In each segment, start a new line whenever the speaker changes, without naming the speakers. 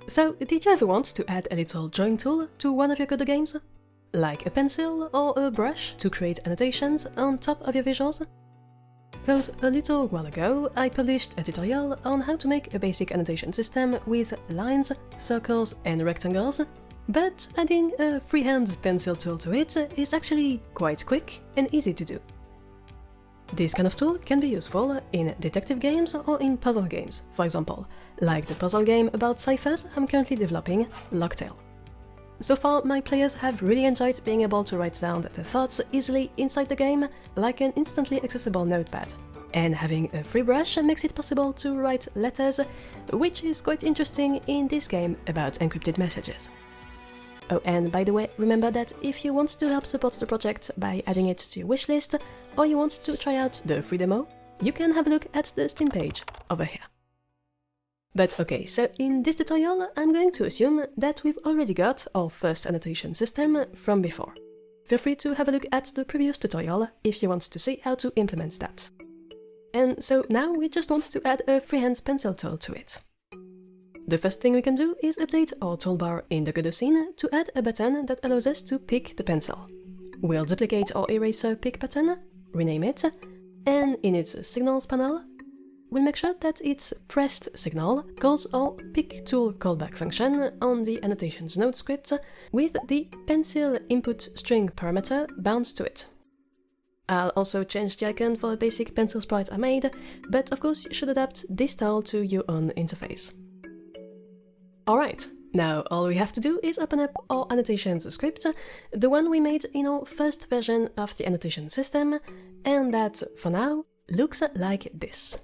So, did you ever want to add a little drawing tool to one of your Godot games? Like a pencil or a brush to create annotations on top of your visuals? Because a little while ago I published a tutorial on how to make a basic annotation system with lines, circles and rectangles, but adding a freehand pencil tool to it is actually quite quick and easy to do. This kind of tool can be useful in detective games or in puzzle games, for example, like the puzzle game about ciphers I'm currently developing, Locktail. So far, my players have really enjoyed being able to write down their thoughts easily inside the game, like an instantly accessible notepad. And having a free brush makes it possible to write letters, which is quite interesting in this game about encrypted messages. Oh, and by the way, remember that if you want to help support the project by adding it to your wishlist, or you want to try out the free demo, you can have a look at the Steam page over here. But okay, so in this tutorial I'm going to assume that we've already got our first annotation system from before. Feel free to have a look at the previous tutorial if you want to see how to implement that. And so now we just want to add a freehand pencil tool to it. The first thing we can do is update our toolbar in the Godot scene to add a button that allows us to pick the pencil. We'll duplicate our eraser pick button, rename it, and in its signals panel, we'll make sure that its pressed signal calls our pick tool callback function on the annotations node script with the pencil input string parameter bound to it. I'll also change the icon for the basic pencil sprite I made, but of course you should adapt this style to your own interface. Alright, now all we have to do is open up our annotations script, the one we made in our first version of the annotation system, and that, for now, looks like this.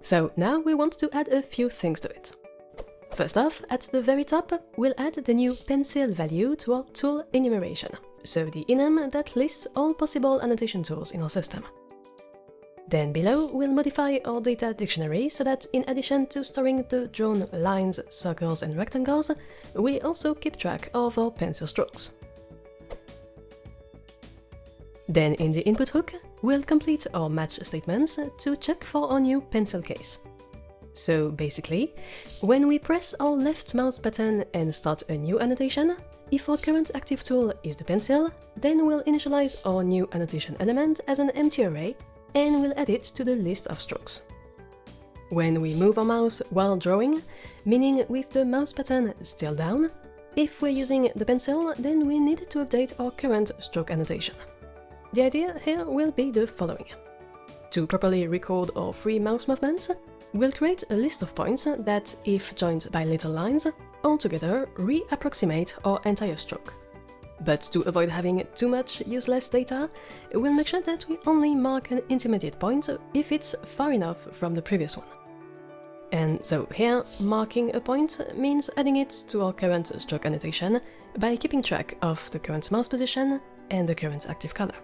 So now we want to add a few things to it. First off, at the very top, we'll add the new pencil value to our tool enumeration, so the enum that lists all possible annotation tools in our system. Then below, we'll modify our data dictionary so that in addition to storing the drawn lines, circles and rectangles, we also keep track of our pencil strokes. Then in the input hook, we'll complete our match statements to check for our new pencil case. So basically, when we press our left mouse button and start a new annotation, if our current active tool is the pencil, then we'll initialize our new annotation element as an empty array and we'll add it to the list of strokes. When we move our mouse while drawing, meaning with the mouse button still down, if we're using the pencil, then we need to update our current stroke annotation. The idea here will be the following. To properly record our free mouse movements, we'll create a list of points that, if joined by little lines, altogether re-approximate our entire stroke. But to avoid having too much useless data, we'll make sure that we only mark an intermediate point if it's far enough from the previous one. And so here, marking a point means adding it to our current stroke annotation by keeping track of the current mouse position and the current active color.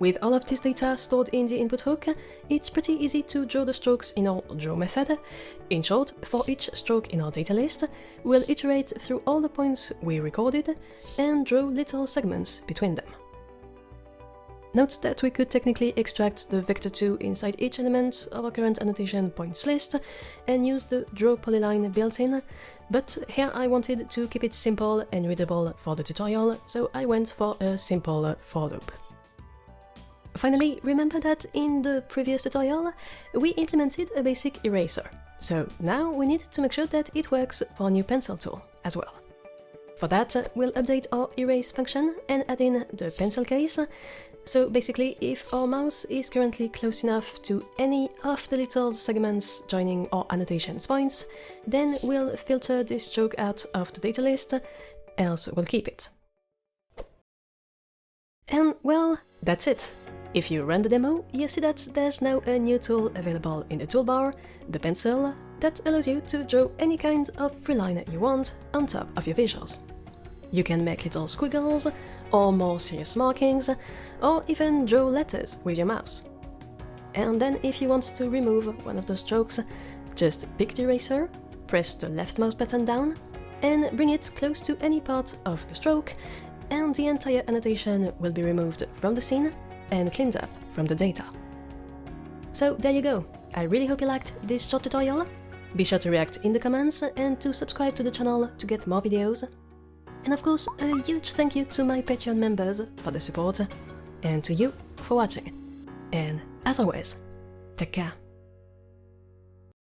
With all of this data stored in the input hook, it's pretty easy to draw the strokes in our draw method. In short, for each stroke in our data list, we'll iterate through all the points we recorded and draw little segments between them. Note that we could technically extract the vector2 inside each element of our current annotation points list and use the draw polyline built-in, but here I wanted to keep it simple and readable for the tutorial, so I went for a simple for loop. Finally, remember that in the previous tutorial, we implemented a basic eraser, so now we need to make sure that it works for our new pencil tool as well. For that, we'll update our erase function and add in the pencil case. So basically, if our mouse is currently close enough to any of the little segments joining our annotations points, then we'll filter this stroke out of the data list, else we'll keep it. And well, that's it. If you run the demo, you see that there's now a new tool available in the toolbar, the pencil, that allows you to draw any kind of free line you want on top of your visuals. You can make little squiggles, or more serious markings, or even draw letters with your mouse. And then if you want to remove one of the strokes, just pick the eraser, press the left mouse button down, and bring it close to any part of the stroke, and the entire annotation will be removed from the scene and cleaned up from the data. So there you go. I really hope you liked this short tutorial. Be sure to react in the comments and to subscribe to the channel to get more videos. And of course, a huge thank you to my Patreon members for the support, and to you for watching. And as always, take care.